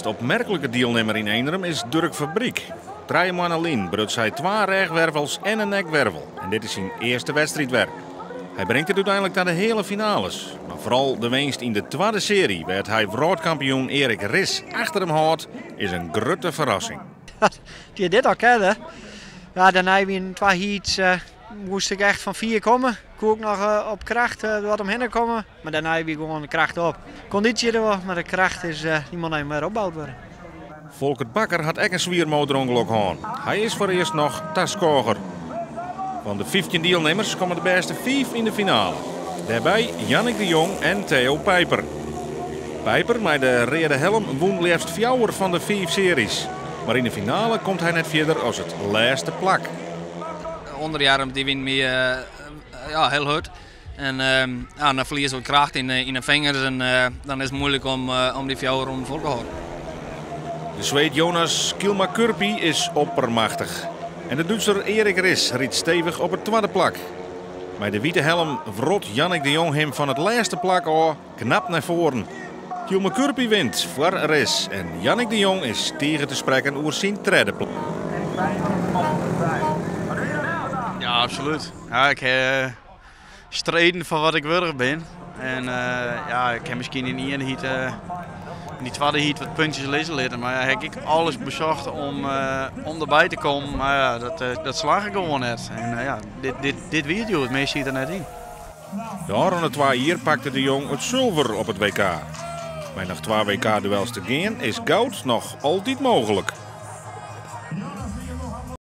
meest opmerkelijke deelnemer in Eenrum is Dirk Fabriek. 3 maanden alleen brudt zij 2 rechtwervels en een nekwervel. En dit is zijn eerste wedstrijdwerk. Hij brengt het uiteindelijk naar de hele finales. Maar vooral de winst in de tweede serie, werd hij wereldkampioen Erik Ris achter hem houdt, is een grote verrassing. Die dit al kennen. Ja, dan hebben we in 2 heats moest ik echt van 4 komen. Ik kon ook nog op kracht wat omheen komen. Maar daarna heb je gewoon de kracht op. Conditie er wel, maar de kracht is niemand niet meer opgebouwd worden. Volkert Bakker had ook een zwiermotorongeluk gehad. Hij is voor eerst nog taskoger. Van de 15 deelnemers komen de beste 5 in de finale. Daarbij Jannik de Jong en Theo Pijper. Pijper met de rode helm won liefst 4 van de 5 series. Maar in de finale komt hij net verder als het laatste plak. Onderjaren die wint me heel hard. En dan verliezen we kracht in de vingers en dan is het moeilijk om die 4 ronden vol te houden. De Zweed Jonas Kilmakurpi is oppermachtig. En de Duitser Erik Ris riet stevig op het tweede plak. Met de witte helm vrot Jannik de Jong hem van het laatste plak af knap naar voren. Kilmakurpi wint voor Ris en Jannik de Jong is tegen te spreken over zijn tweede plak. Ja, absoluut. Ja, ik heb streden van wat ik wilde ben. En ja, ik heb misschien in die ene heat, in die tweede heat wat puntjes lezen laten. Maar heb ik alles bezocht om erbij te komen. Maar ja, dat slaag ik gewoon net. En ja, dit video, het meest ziet er net in. De andere 2 hier pakte de Jong het zilver op het WK. Met nog 2 WK-duels te gaan is goud nog altijd mogelijk.